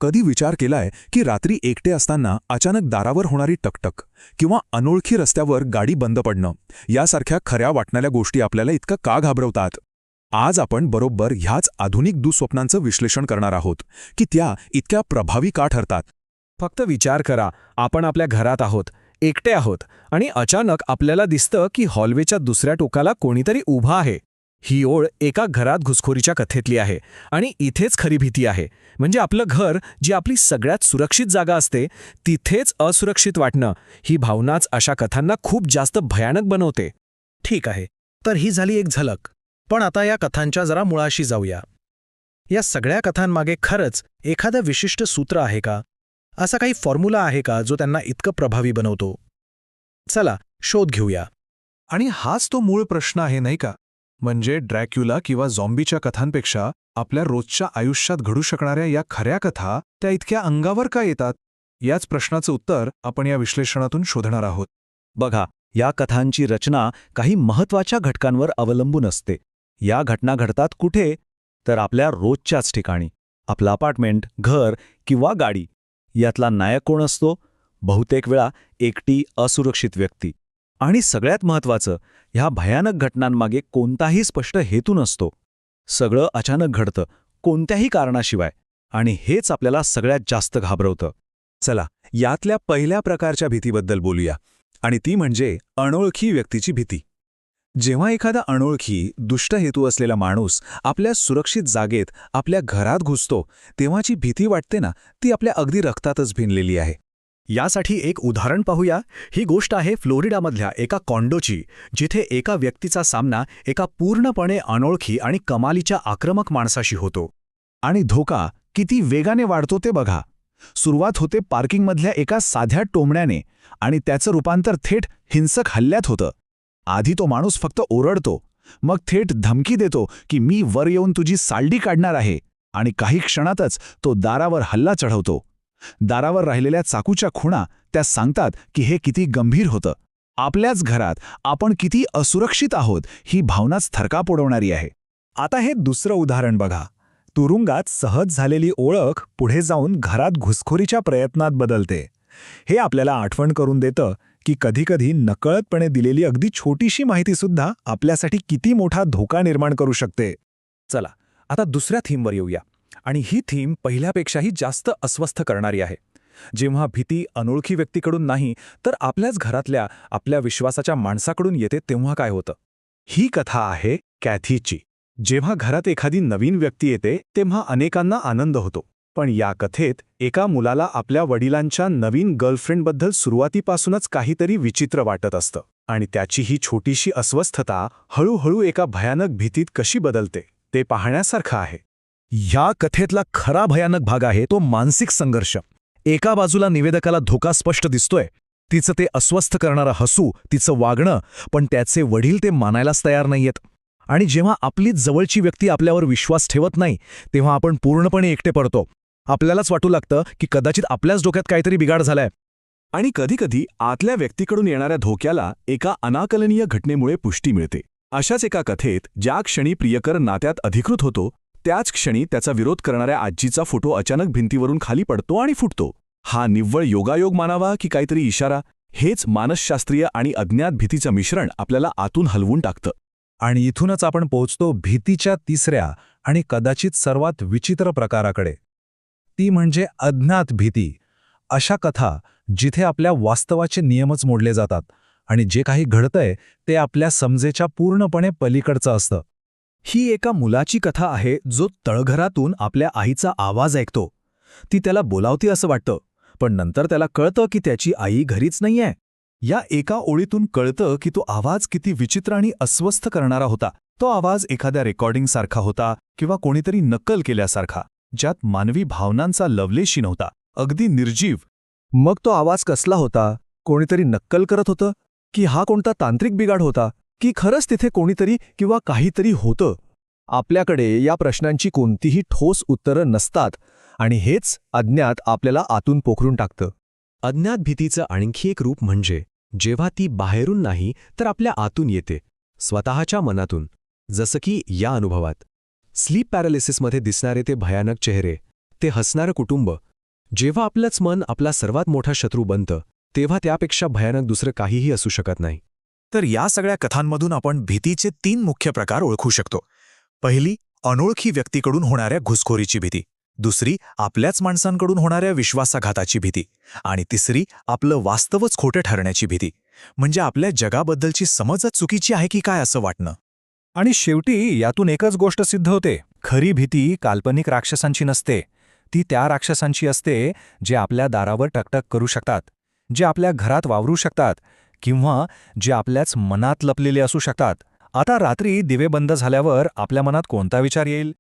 कधी विचार केलाय की रात्री एकटे असताना अचानक दारावर होणारी टकटक किंवा अनोळखी रस्त्यावर गाडी बंद पडणं यासारख्या खऱ्या वाटणाऱ्या गोष्टी आपल्याला इतका का घाबरवतात? आज आपण बरोबर ह्याच आधुनिक दुःस्वप्नांचं विश्लेषण करणार आहोत की त्या इतक्या प्रभावी का ठरतात. फक्त विचार करा, आपण आपल्या घरात आहोत, एकटे आहोत आणि अचानक आपल्याला दिसतं की हॉलवेच्या दुसऱ्या टोकाला कोणीतरी उभा आहे. ही ओळ एका घरात घुसखोरीच्या कथेतली आहे आणि इथेच खरी भीती आहे. म्हणजे आपलं घर, जी आपली सगळ्यात सुरक्षित जागा असते, तिथेच असुरक्षित वाटणं, ही भावनाच अशा कथांना खूप जास्त भयानक बनवते. ठीक आहे, तर ही झाली एक झलक. पण आता या कथांच्या जरा मुळाशी जाऊया. या सगळ्या कथांमागे खरंच एखादं विशिष्ट सूत्र आहे का? असा काही फॉर्म्युला आहे का जो त्यांना इतकं प्रभावी बनवतो? चला शोध घेऊया. आणि हाच तो मूळ प्रश्न आहे, नाही का? म्हणजे ड्रॅक्युला किंवा झॉम्बीच्या कथांपेक्षा आपल्या रोजच्या आयुष्यात घडू शकणाऱ्या या खऱ्या कथा त्या इतक्या अंगावर का येतात? याच प्रश्नाचं उत्तर आपण या विश्लेषणातून शोधणार आहोत. बघा, या कथांची रचना काही महत्त्वाच्या घटकांवर अवलंबून असते. या घटना घडतात कुठे? तर आपल्या रोजच्याच ठिकाणी. आपलं अपार्टमेंट, घर किंवा गाडी. यातला नायक कोण असतो? बहुतेक वेळा एकटी असुरक्षित व्यक्ती. आणि सगळ्यात महत्त्वाचं, ह्या भयानक घटनांमागे कोणताही स्पष्ट हेतू नसतो. सगळं अचानक घडतं, कोणत्याही कारणाशिवाय. आणि हेच आपल्याला सगळ्यात जास्त घाबरवतं. चला यातल्या पहिल्या प्रकारच्या भीतीबद्दल बोलूया, आणि ती म्हणजे अनोळखी व्यक्तीची भीती. जेव्हा एखादा अनोळखी, दुष्ट हेतू असलेला माणूस आपल्या सुरक्षित जागेत, आपल्या घरात घुसतो, तेव्हाची भीती वाटते ना, ती आपल्या अगदी रक्तातच भिनलेली आहे. यासाठी एक उदाहरण पाहूया. ही गोष्ट आहे फ्लोरिडामधल्या एका कॉन्डोची, जिथे एका व्यक्तीचा सामना एका पूर्णपणे अनोळखी आणि कमालीच्या आक्रमक माणसाशी होतो. आणि धोका किती वेगाने वाढतो ते बघा. सुरुवात होते पार्किंगमधल्या एका साध्या टोमण्याने, आणि त्याचं रूपांतर थेट हिंसक हल्ल्यात होतं. आधी तो माणूस फक्त ओरडतो, मग थेट धमकी देतो की मी वर येऊन तुझी सालडी काढणार आहे, आणि काही क्षणातच तो दारावर हल्ला चढवतो. दारावर राहिलेल्या चाकूच्या खुणा त्या सांगतात की हे किती गंभीर होतं. आपल्याच घरात आपण किती असुरक्षित आहोत, ही भावनाच थरकाप उडवणारी आहे. आता हे दुसरं उदाहरण बघा. तुरुंगात सहज झालेली ओळख पुढे जाऊन घरात घुसखोरीच्या प्रयत्नात बदलते. हे आपल्याला आठवण करून देतं की कधीकधी नकळतपणे दिलेली अगदी छोटीशी माहितीसुद्धा आपल्यासाठी किती मोठा धोका निर्माण करू शकते. चला आता दुसऱ्या थीमवर येऊया, आणि ही थीम पहिल्यापेक्षाही जास्त अस्वस्थ करणारी आहे. जेव्हा भीती अनोळखी व्यक्तीकडून नाही, तर आपल्याच घरातल्या, आपल्या विश्वासाच्या माणसाकडून येते, तेव्हा काय होतं? ही कथा आहे कॅथीची. जेव्हा घरात एखादी नवीन व्यक्ती येते, तेव्हा अनेकांना आनंद होतो. पण या कथेत एका मुलाला आपल्या वडिलांच्या नवीन गर्लफ्रेंडबद्दल सुरुवातीपासूनच काहीतरी विचित्र वाटत असतं. आणि त्याची ही छोटीशी अस्वस्थता हळूहळू एका भयानक भीतीत कशी बदलते, ते पाहण्यासारखं आहे. ह्या कथेतला खरा भयानक भाग आहे तो मानसिक संघर्ष. एका बाजूला निवेदकाला धोका स्पष्ट दिसतोय, तिचं ते अस्वस्थ करणारं हसू, तिचं वागणं, पण त्याचे वडील ते मानायलाच तयार नाहीयेत. आणि जेव्हा आपलीच जवळची व्यक्ती आपल्यावर विश्वास ठेवत नाही, तेव्हा आपण पूर्णपणे एकटे पडतो. आपल्यालाच वाटू लागतं की कदाचित आपल्याच डोक्यात काहीतरी बिघाड झालाय. आणि कधीकधी आतल्या व्यक्तीकडून येणाऱ्या धोक्याला एका अनाकलनीय घटनेमुळे पुष्टी मिळते. अशाच एका कथेत ज्या क्षणी प्रियकर नात्यात अधिकृत होतो, त्याच क्षणी त्याचा विरोध करणाऱ्या आजीचा फोटो अचानक भिंतीवरून खाली पडतो आणि फुटतो. हा निव्वळ योगायोग मानावा की काहीतरी इशारा? हेच मानसशास्त्रीय आणि अज्ञात भीतीचं मिश्रण आपल्याला आतून हलवून टाकतं. आणि इथूनच आपण पोहोचतो भीतीच्या तिसऱ्या आणि कदाचित सर्वात विचित्र प्रकाराकडे. ती म्हणजे अज्ञात भीती. अशा कथा जिथे आपल्या वास्तवाचे नियमच मोडले जातात आणि जे काही घडतंय ते आपल्या समजेच्या पूर्णपणे पलीकडचं असतं. ही एका मुलाची कथा आहे जो तळघरातून आपल्या आईचा आवाज ऐकतो. ती त्याला बोलावते असं वाटतं, पण नंतर त्याला कळतं की त्याची आई घरीच नाहीये. या एका ओळीतून कळतं की तो आवाज किती विचित्र आणि अस्वस्थ करणारा होता. तो आवाज एखाद्या रेकॉर्डिंगसारखा होता किंवा कोणीतरी नक्कल केल्यासारखा, ज्यात मानवी भावनांचा लवलेशी नव्हता, अगदी निर्जीव. मग तो आवाज कसला होता? कोणीतरी नक्कल करत होतं, की हा कोणता तांत्रिक बिघाड होता, की खरंच तिथे कोणीतरी किंवा काहीतरी होतं? आपल्याकडे या प्रश्नांची कोणतीही ठोस उत्तरं नसतात, आणि हेच अज्ञात आपल्याला आतून पोखरून टाकतं. अज्ञात भीतीचं आणखी एक रूप म्हणजे जेव्हा ती बाहेरून नाही तर आपल्या आतून येते, स्वतःच्या मनातून. जसं की या अनुभवात स्लीप पॅरालिसिसमध्ये दिसणारे ते भयानक चेहरे, ते हसणारं कुटुंब, जेव्हा आपलंच मन आपला सर्वात मोठा शत्रू बनतं तेव्हा त्यापेक्षा भयानक दुसरं काहीही असू शकत नाही. तर या सगळ्या कथांमधून आपण भीतीचे 3 मुख्य प्रकार ओळखू शकतो. पहिली, अनोळखी व्यक्तीकडून होणाऱ्या घुसखोरीची भीती. दुसरी, आपल्याच माणसांकडून होणाऱ्या विश्वासघाताची भीती. आणि तिसरी, आपलं वास्तवच खोटं ठरण्याची भीती. म्हणजे आपल्या जगाबद्दलची समजच चुकीची आहे की काय असं वाटणं. आणि शेवटी यातून एकच गोष्ट सिद्ध होते, खरी भीती काल्पनिक राक्षसांची नसते. ती त्या राक्षसांची असते जे आपल्या दारावर टकटक करू शकतात, जे आपल्या घरात वावरू शकतात किंवा जे आपल्याच मनात लपलेले असू शकतात. आता रात्री दिवे बंद झाल्यावर आपल्या मनात कोणता विचार येईल?